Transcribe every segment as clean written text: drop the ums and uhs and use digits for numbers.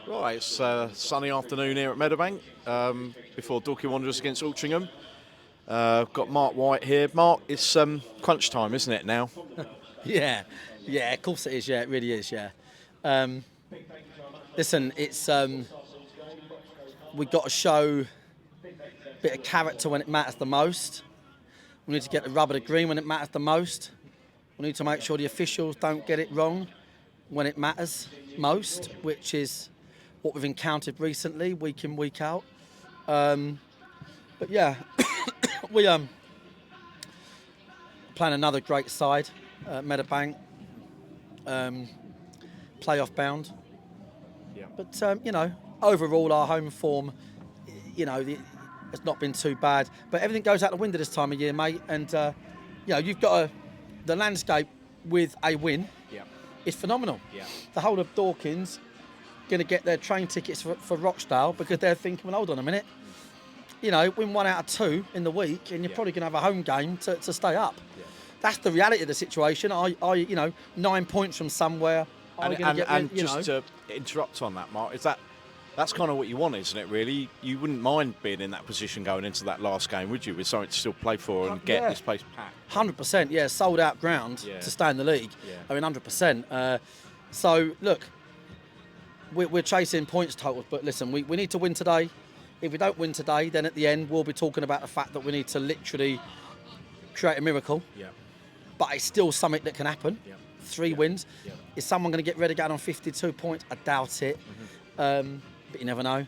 Right, it's a sunny afternoon here at Meadowbank before Dorking Wanderers against Altrincham. Got Marc White here. Mark, it's crunch time, isn't it now? Yeah, yeah, of course it is. Yeah, it really is. Yeah. Um, Listen, it's we've got to show a bit of character when it matters the most. We need to get the rubber to green when it matters the most. We need to make sure the officials don't get it wrong when it matters most, which is what we've encountered recently, week in, week out. But yeah, we playing another great side, Meadowbank, playoff bound. Yeah. But overall our home form, has not been too bad. But everything goes out the window this time of year, mate. And you've got the landscape with a win Yeah. is phenomenal. Yeah. The whole of Dawkins going to get their train tickets for Rochdale because they're thinking, well, hold on a minute. Win 1 out of 2 in the week, and you're Yeah. probably going to have a home game to stay up. Yeah. That's the reality of the situation. 9 points from somewhere. And just to interrupt on that, Mark, that's kind of what you want, isn't it, really? You wouldn't mind being in that position going into that last game, would you, with something to still play for and get this place packed? 100%, yeah, sold out ground to stay in the league. Yeah. I mean, 100%. So, look, we're chasing points totals, but listen, we need to win today. If we don't win today, then at the end, we'll be talking about the fact that we need to literally create a miracle. Yeah. But it's still something that can happen. Yeah. 3 wins. Yeah. Is someone going to get relegated on 52 points? I doubt it. But you never know.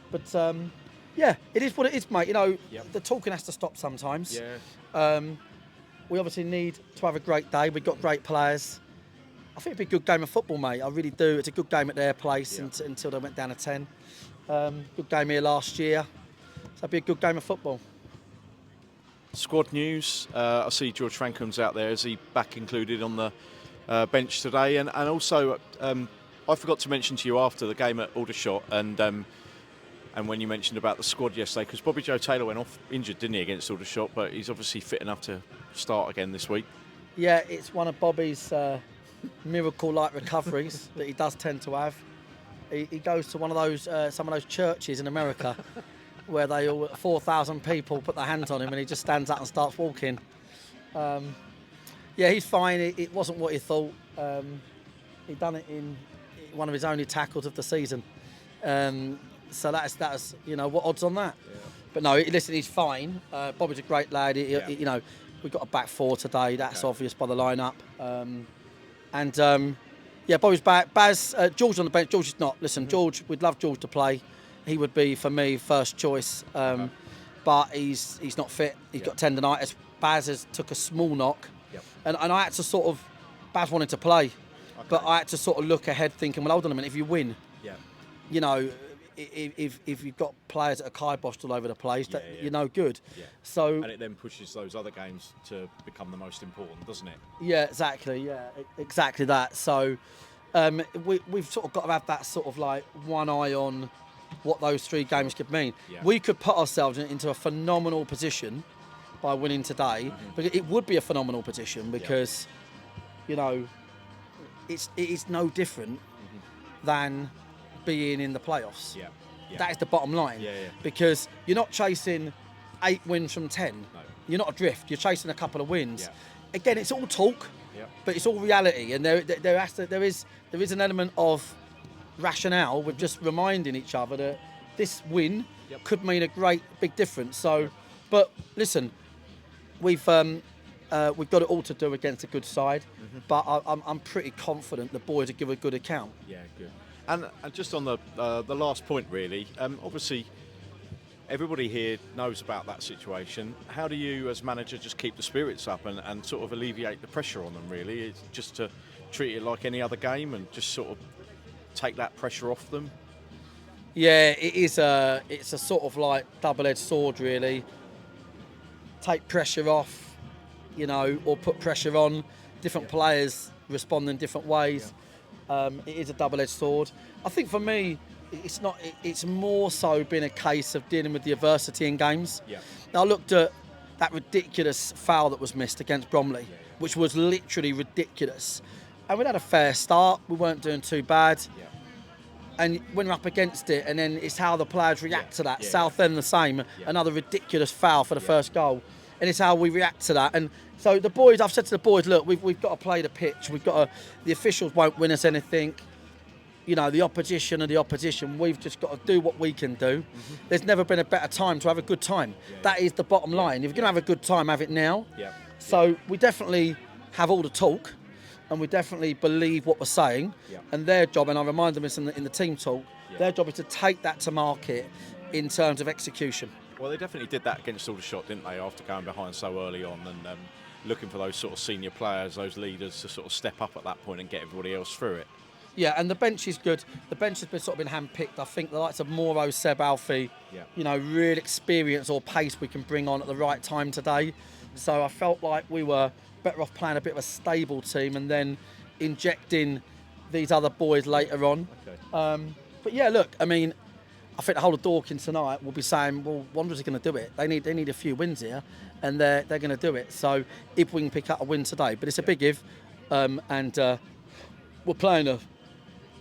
But it is what it is, mate. The talking has to stop sometimes. Yeah. We obviously need to have a great day. We've got great players. I think it'd be a good game of football, mate. I really do. It's a good game at their place until they went down to 10. Good game here last year. So it'd be a good game of football. Squad news. I see George Frankham's out there. Is he back included on the bench today? And also, I forgot to mention to you after the game at Aldershot and when you mentioned about the squad yesterday, because Bobby Joe Taylor went off injured, didn't he, against Aldershot? But he's obviously fit enough to start again this week. Yeah, it's one of Bobby's miracle-like recoveries that he does tend to have. He goes to one of those, some of those churches in America where 4,000 people put their hands on him and he just stands up and starts walking. He's fine. It wasn't what he thought. He done it in one of his only tackles of the season. So that's what odds on that? Yeah. But no, listen, he's fine. Bobby's a great lad. We've got a back 4 today. That's obvious by the lineup. Bobby's back. Baz, George on the bench. George is not. Listen, George, we'd love George to play. He would be, for me, first choice. But he's not fit. He's got tendonitis. Baz has took a small knock. Yep. And I had to Baz wanted to play. Okay. But I had to sort of look ahead thinking, well, hold on a minute, if you win, if you've got players that are kiboshed all over the place, you're no good. Yeah. So, and it then pushes those other games to become the most important, doesn't it? Yeah, exactly. Yeah, exactly that. So we've sort of got to have that sort of like one eye on what those 3 games could mean. Yeah. We could put ourselves into a phenomenal position by winning today, but it would be a phenomenal position because, it is no different than being in the playoffs. Yeah. Yeah. That is the bottom line. Yeah. Because you're not chasing 8 wins from 10. No. You're not adrift. You're chasing a couple of wins. Yeah. Again, it's all talk, but it's all reality, and there is an element of rationale with just reminding each other that this win could mean a great big difference. So, but listen, we've got it all to do against a good side, but I'm pretty confident the boys will give a good account. Yeah, good. And just on the last point, really, obviously everybody here knows about that situation. How do you, as manager, just keep the spirits up and sort of alleviate the pressure on them, really? It's just to treat it like any other game and just sort of take that pressure off them? Yeah, it's a sort of like double-edged sword, really. Take pressure off, or put pressure on. Different players respond in different ways. It is a double-edged sword. I think for me, it's more so been a case of dealing with the adversity in games. Yeah. Now, I looked at that ridiculous foul that was missed against Bromley, which was literally ridiculous. And we had a fair start. We weren't doing too bad. Yeah. and when we're up against it, and then it's how the players react to that. Southend the same, another ridiculous foul for the first goal, and it's how we react to that. And so the boys, I've said to the boys, look, we've got to play the pitch. The officials won't win us anything. You know, the opposition are the opposition. We've just got to do what we can do. There's never been a better time to have a good time. That is the bottom line. If you're going to have a good time, have it now. So we definitely have all the talk, and we definitely believe what we're saying. And their job, and I remind them this in the team talk, their job is to take that to market in terms of execution. Well, they definitely did that against Aldershot, didn't they, after going behind so early on and looking for those sort of senior players, those leaders to sort of step up at that point and get everybody else through it. Yeah, and the bench is good. The bench has been sort of been handpicked. I think the likes of Moro, Seb, Alfie, you know, real experience or pace we can bring on at the right time today. So I felt like we were better off playing a bit of a stable team and then injecting these other boys later on. But yeah, look, I mean, I think the whole of Dorking tonight will be saying, well, Wanderers are going to do it. They need a few wins here, and they're going to do it. So if we can pick up a win today, but it's a big if, and we're playing a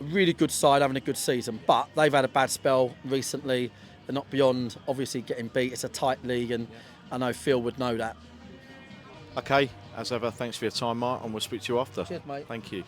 really good side, having a good season, but they've had a bad spell recently. They're not beyond obviously getting beat. It's a tight league, and I know Phil would know that. Okay, as ever, thanks for your time, Mark, and we'll speak to you after. Cheers, mate. Thank you.